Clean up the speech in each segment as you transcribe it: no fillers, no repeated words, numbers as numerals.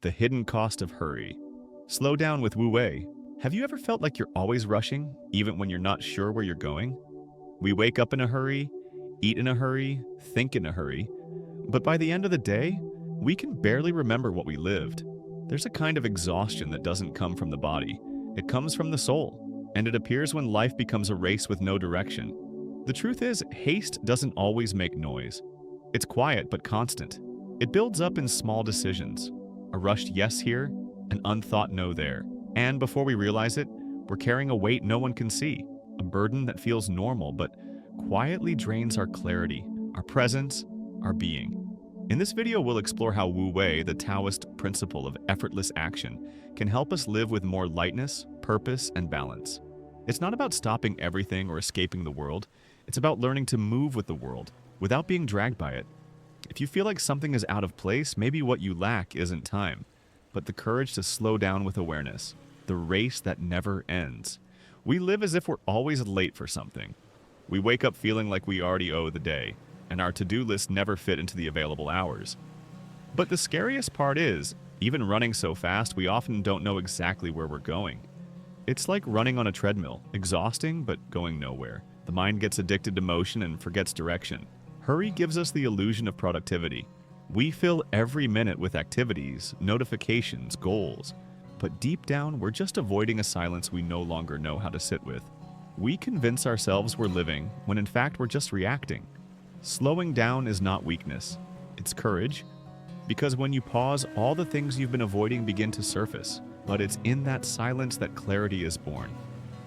The hidden cost of hurry. Slow down with Wu Wei. Have you ever felt like you're always rushing, even when you're not sure where you're going? We wake up in a hurry, eat in a hurry, think in a hurry, but by the end of the day, we can barely remember what we lived. There's a kind of exhaustion that doesn't come from the body. It comes from the soul, and it appears when life becomes a race with no direction. The truth is, haste doesn't always make noise. It's quiet but constant. It builds up in small decisions. A rushed yes here, an unthought no there. And before we realize it, we're carrying a weight no one can see, a burden that feels normal but quietly drains our clarity, our presence, our being. In this video, we'll explore how Wu Wei, the Taoist principle of effortless action, can help us live with more lightness, purpose, and balance. It's not about stopping everything or escaping the world. It's about learning to move with the world without being dragged by it. If you feel like something is out of place, maybe what you lack isn't time, but the courage to slow down with awareness, the race that never ends. We live as if we're always late for something. We wake up feeling like we already owe the day, and our to-do list never fit into the available hours. But the scariest part is, even running so fast, we often don't know exactly where we're going. It's like running on a treadmill, exhausting but going nowhere. The mind gets addicted to motion and forgets direction. Hurry gives us the illusion of productivity. We fill every minute with activities, notifications, goals. But deep down, we're just avoiding a silence we no longer know how to sit with. We convince ourselves we're living, when in fact we're just reacting. Slowing down is not weakness, it's courage. Because when you pause, all the things you've been avoiding begin to surface. But it's in that silence that clarity is born.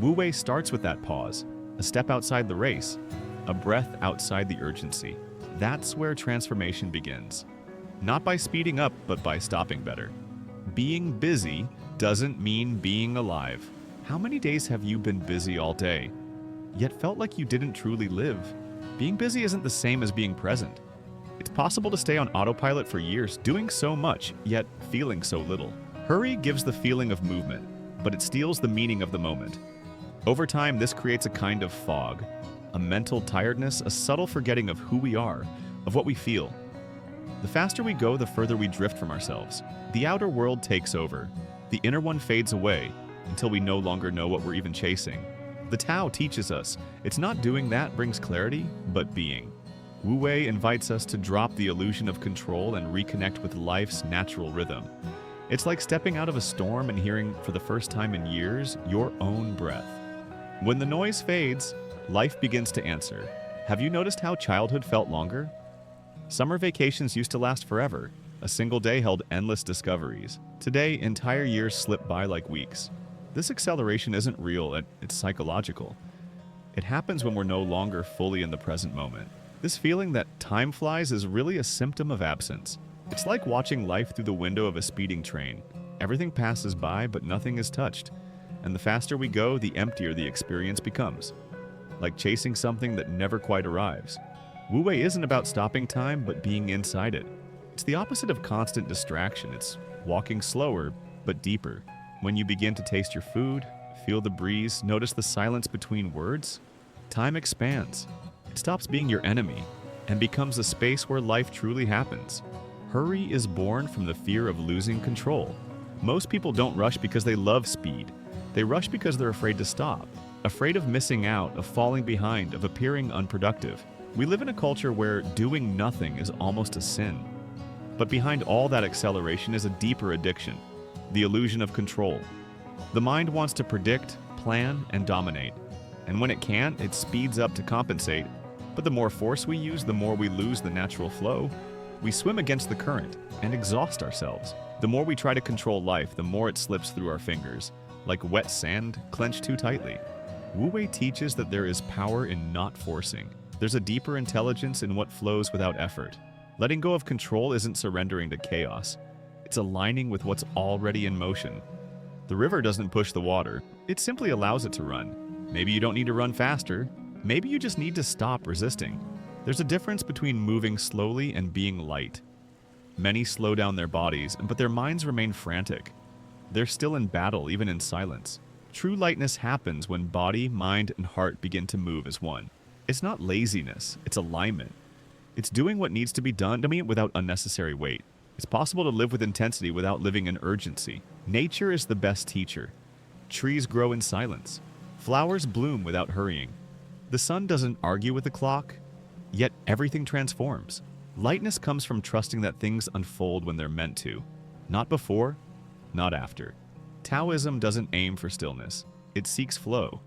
Wu Wei starts with that pause, a step outside the race, a breath outside the urgency. That's where transformation begins. Not by speeding up, but by stopping better. Being busy doesn't mean being alive. How many days have you been busy all day, yet felt like you didn't truly live? Being busy isn't the same as being present. It's possible to stay on autopilot for years, doing so much, yet feeling so little. Hurry gives the feeling of movement, but it steals the meaning of the moment. Over time, this creates a kind of fog, a mental tiredness, a subtle forgetting of who we are, of what we feel. The faster we go, the further we drift from ourselves. The outer world takes over. The inner one fades away until we no longer know what we're even chasing. The Tao teaches us, it's not doing that brings clarity, but being. Wu Wei invites us to drop the illusion of control and reconnect with life's natural rhythm. It's like stepping out of a storm and hearing, for the first time in years, your own breath. When the noise fades, life begins to answer. Have you noticed how childhood felt longer? Summer vacations used to last forever. A single day held endless discoveries. Today, entire years slip by like weeks. This acceleration isn't real, it's psychological. It happens when we're no longer fully in the present moment. This feeling that time flies is really a symptom of absence. It's like watching life through the window of a speeding train. Everything passes by, but nothing is touched. And the faster we go, the emptier the experience becomes. Like chasing something that never quite arrives. Wu Wei isn't about stopping time, but being inside it. It's the opposite of constant distraction. It's walking slower, but deeper. When you begin to taste your food, feel the breeze, notice the silence between words, time expands. It stops being your enemy and becomes a space where life truly happens. Hurry is born from the fear of losing control. Most people don't rush because they love speed. They rush because they're afraid to stop, afraid of missing out, of falling behind, of appearing unproductive. We live in a culture where doing nothing is almost a sin. But behind all that acceleration is a deeper addiction, the illusion of control. The mind wants to predict, plan, and dominate. And when it can't, it speeds up to compensate. But the more force we use, the more we lose the natural flow. We swim against the current and exhaust ourselves. The more we try to control life, the more it slips through our fingers, like wet sand clenched too tightly. Wu Wei teaches that there is power in not forcing. There's a deeper intelligence in what flows without effort. Letting go of control isn't surrendering to chaos. It's aligning with what's already in motion. The river doesn't push the water. It simply allows it to run. Maybe you don't need to run faster. Maybe you just need to stop resisting. There's a difference between moving slowly and being light. Many slow down their bodies, but their minds remain frantic. They're still in battle, even in silence. True lightness happens when body, mind, and heart begin to move as one. It's not laziness, it's alignment. It's doing what needs to be done without unnecessary weight. It's possible to live with intensity without living in urgency. Nature is the best teacher. Trees grow in silence. Flowers bloom without hurrying. The sun doesn't argue with the clock, yet everything transforms. Lightness comes from trusting that things unfold when they're meant to. Not before, not after. Taoism doesn't aim for stillness. It seeks flow.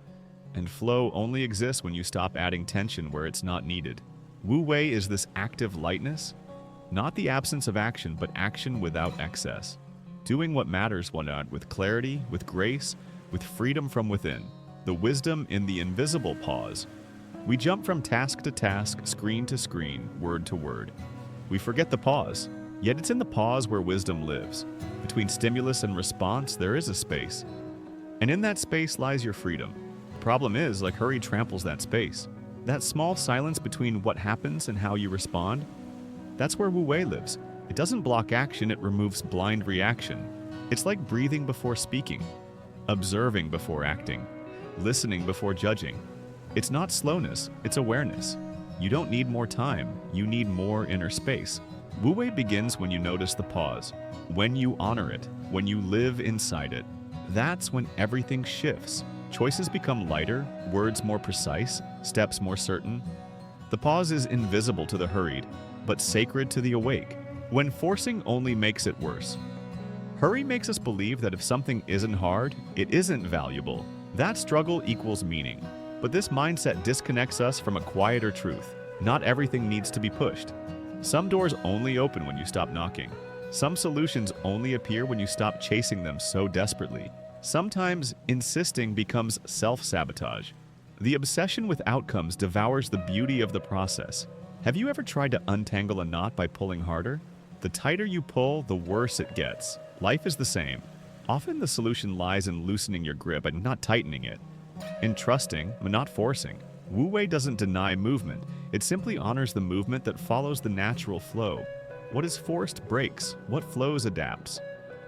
And flow only exists when you stop adding tension where it's not needed. Wu Wei is this active lightness, not the absence of action, but action without excess. Doing what matters with clarity, with grace, with freedom from within. The wisdom in the invisible pause. We jump from task to task, screen to screen, word to word. We forget the pause, yet it's in the pause where wisdom lives. Between stimulus and response, there is a space. And in that space lies your freedom. The problem is, like hurry tramples that space. That small silence between what happens and how you respond, that's where Wu Wei lives. It doesn't block action, it removes blind reaction. It's like breathing before speaking, observing before acting, listening before judging. It's not slowness, it's awareness. You don't need more time, you need more inner space. Wu Wei begins when you notice the pause, when you honor it, when you live inside it. That's when everything shifts. Choices become lighter, words more precise, steps more certain. The pause is invisible to the hurried, but sacred to the awake. When forcing only makes it worse. Hurry makes us believe that if something isn't hard, it isn't valuable. That struggle equals meaning. But this mindset disconnects us from a quieter truth. Not everything needs to be pushed. Some doors only open when you stop knocking. Some solutions only appear when you stop chasing them so desperately. Sometimes insisting becomes self-sabotage. The obsession with outcomes devours the beauty of the process. Have you ever tried to untangle a knot by pulling harder? The tighter you pull, the worse it gets. Life is the same. Often the solution lies in loosening your grip and not tightening it. In trusting, but not forcing. Wu Wei doesn't deny movement. It simply honors the movement that follows the natural flow. What is forced breaks. What flows adapts.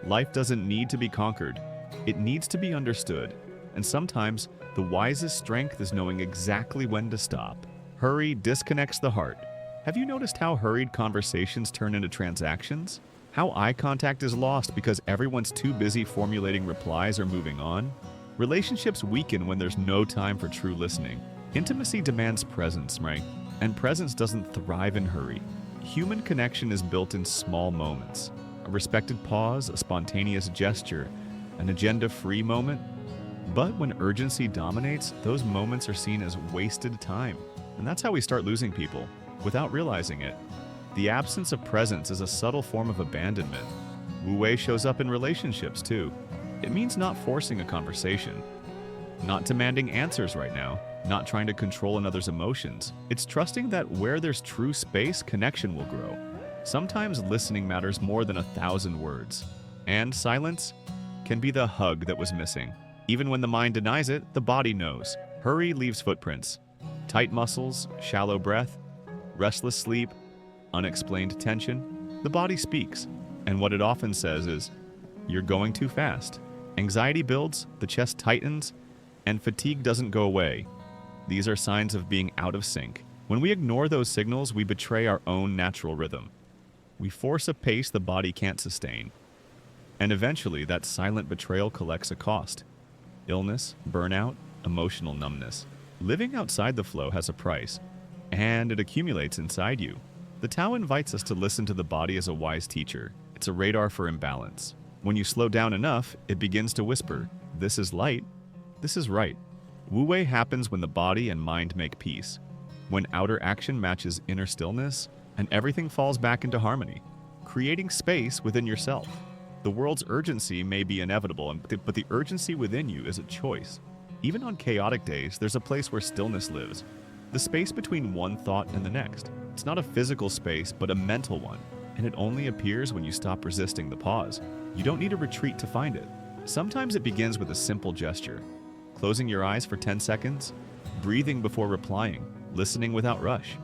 Life doesn't need to be conquered. It needs to be understood. And sometimes, the wisest strength is knowing exactly when to stop. Hurry disconnects the heart. Have you noticed how hurried conversations turn into transactions? How eye contact is lost because everyone's too busy formulating replies or moving on? Relationships weaken when there's no time for true listening. Intimacy demands presence, right? And presence doesn't thrive in hurry. Human connection is built in small moments. A respected pause, a spontaneous gesture, an agenda-free moment. But when urgency dominates, those moments are seen as wasted time. And that's how we start losing people, without realizing it. The absence of presence is a subtle form of abandonment. Wu Wei shows up in relationships, too. It means not forcing a conversation, not demanding answers right now, not trying to control another's emotions. It's trusting that where there's true space, connection will grow. Sometimes listening matters more than 1,000 words. And silence can be the hug that was missing. Even when the mind denies it, the body knows. Hurry leaves footprints. Tight muscles, shallow breath, restless sleep, unexplained tension. The body speaks, and what it often says is, "You're going too fast." Anxiety builds, the chest tightens, and fatigue doesn't go away. These are signs of being out of sync. When we ignore those signals, we betray our own natural rhythm. We force a pace the body can't sustain. And eventually, that silent betrayal collects a cost. Illness, burnout, emotional numbness. Living outside the flow has a price, and it accumulates inside you. The Tao invites us to listen to the body as a wise teacher. It's a radar for imbalance. When you slow down enough, it begins to whisper, "This is light, this is right." Wu Wei happens when the body and mind make peace, when outer action matches inner stillness, and everything falls back into harmony, creating space within yourself. The world's urgency may be inevitable, but the urgency within you is a choice. Even on chaotic days, there's a place where stillness lives, the space between one thought and the next. It's not a physical space, but a mental one, and it only appears when you stop resisting the pause. You don't need a retreat to find it. Sometimes it begins with a simple gesture. Closing your eyes for 10 seconds, breathing before replying, listening without rush.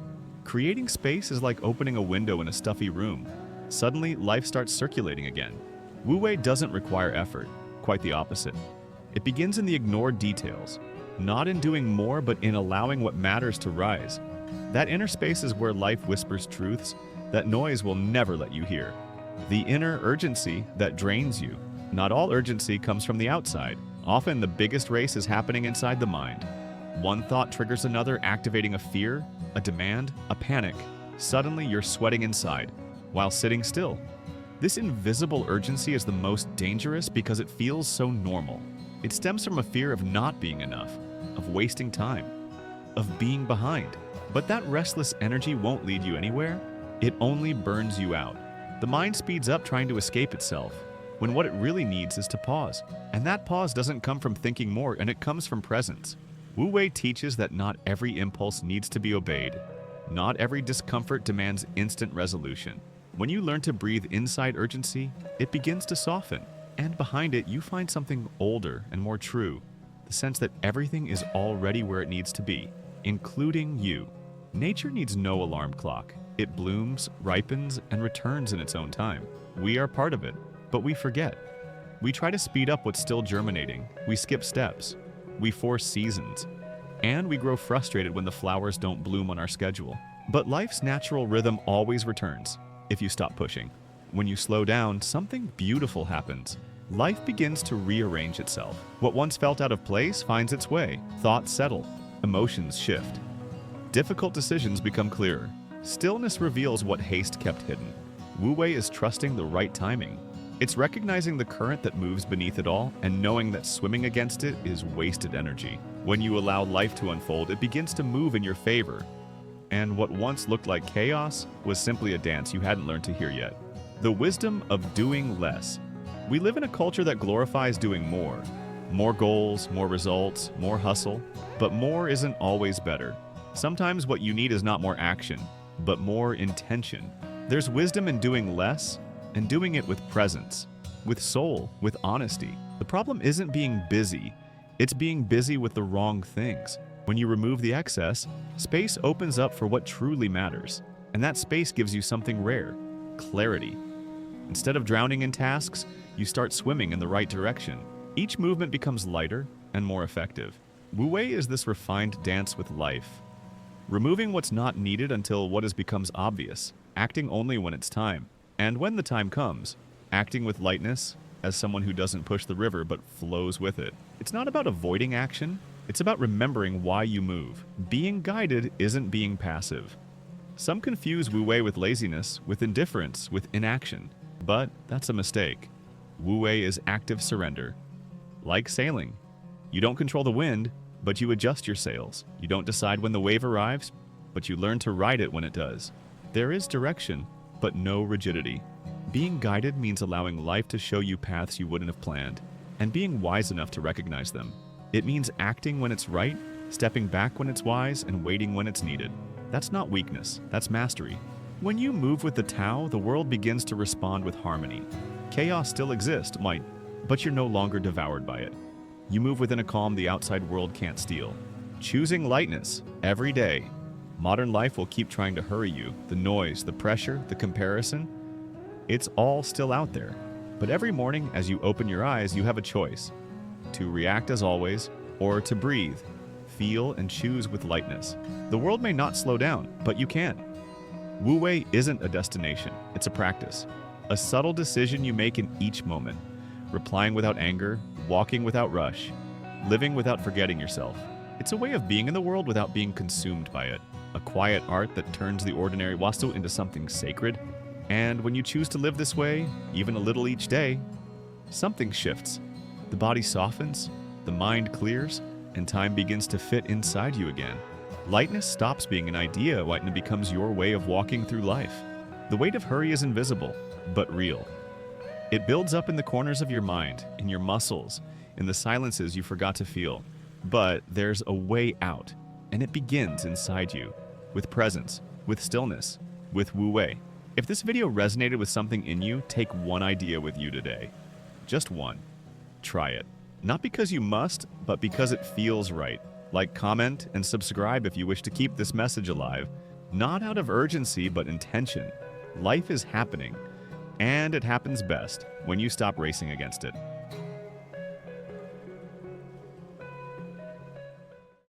Creating space is like opening a window in a stuffy room. Suddenly, life starts circulating again. Wu Wei doesn't require effort, quite the opposite. It begins in the ignored details, not in doing more, but in allowing what matters to rise. That inner space is where life whispers truths that noise will never let you hear. The inner urgency that drains you. Not all urgency comes from the outside. Often the biggest race is happening inside the mind. One thought triggers another, activating a fear, a demand, a panic. Suddenly you're sweating inside, while sitting still. This invisible urgency is the most dangerous because it feels so normal. It stems from a fear of not being enough, of wasting time, of being behind. But that restless energy won't lead you anywhere. It only burns you out. The mind speeds up trying to escape itself, when what it really needs is to pause. And that pause doesn't come from thinking more, and it comes from presence. Wu Wei teaches that not every impulse needs to be obeyed. Not every discomfort demands instant resolution. When you learn to breathe inside urgency, it begins to soften. And behind it, you find something older and more true. The sense that everything is already where it needs to be, including you. Nature needs no alarm clock. It blooms, ripens, and returns in its own time. We are part of it, but we forget. We try to speed up what's still germinating. We skip steps. We force seasons. And we grow frustrated when the flowers don't bloom on our schedule. But life's natural rhythm always returns, if you stop pushing. When you slow down, something beautiful happens. Life begins to rearrange itself. What once felt out of place finds its way. Thoughts settle. Emotions shift. Difficult decisions become clearer. Stillness reveals what haste kept hidden. Wu Wei is trusting the right timing. It's recognizing the current that moves beneath it all and knowing that swimming against it is wasted energy. When you allow life to unfold, it begins to move in your favor. And what once looked like chaos was simply a dance you hadn't learned to hear yet. The wisdom of doing less. We live in a culture that glorifies doing more. More goals, more results, more hustle. But more isn't always better. Sometimes what you need is not more action, but more intention. There's wisdom in doing less and doing it with presence, with soul, with honesty. The problem isn't being busy, it's being busy with the wrong things. When you remove the excess, space opens up for what truly matters. And that space gives you something rare, clarity. Instead of drowning in tasks, you start swimming in the right direction. Each movement becomes lighter and more effective. Wu Wei is this refined dance with life. Removing what's not needed until what is becomes obvious, acting only when it's time. And when the time comes, acting with lightness, as someone who doesn't push the river but flows with it. It's not about avoiding action, it's about remembering why you move. Being guided isn't being passive. Some confuse Wu Wei with laziness, with indifference, with inaction. But that's a mistake. Wu Wei is active surrender. Like sailing. You don't control the wind, but you adjust your sails. You don't decide when the wave arrives, but you learn to ride it when it does. There is direction, but no rigidity. Being guided means allowing life to show you paths you wouldn't have planned, and being wise enough to recognize them. It means acting when it's right, stepping back when it's wise, and waiting when it's needed. That's not weakness, that's mastery. When you move with the Tao, the world begins to respond with harmony. Chaos still exists, but you're no longer devoured by it. You move within a calm the outside world can't steal. Choosing lightness every day. Modern life will keep trying to hurry you. The noise, the pressure, the comparison, it's all still out there. But every morning as you open your eyes, you have a choice. To react as always, or to breathe, feel, and choose with lightness. The world may not slow down, but you can. Wu Wei isn't a destination, it's a practice. A subtle decision you make in each moment. Replying without anger, walking without rush, living without forgetting yourself. It's a way of being in the world without being consumed by it. A quiet art that turns the ordinary wastu into something sacred. And when you choose to live this way, even a little each day, something shifts. The body softens, the mind clears, and time begins to fit inside you again. Lightness stops being an idea and it becomes your way of walking through life. The weight of hurry is invisible, but real. It builds up in the corners of your mind, in your muscles, in the silences you forgot to feel. But there's a way out, and it begins inside you, with presence, with stillness, with Wu Wei. If this video resonated with something in you, take one idea with you today. Just one. Try it. Not because you must, but because it feels right. Like, comment, and subscribe if you wish to keep this message alive. Not out of urgency, but intention. Life is happening, and it happens best when you stop racing against it.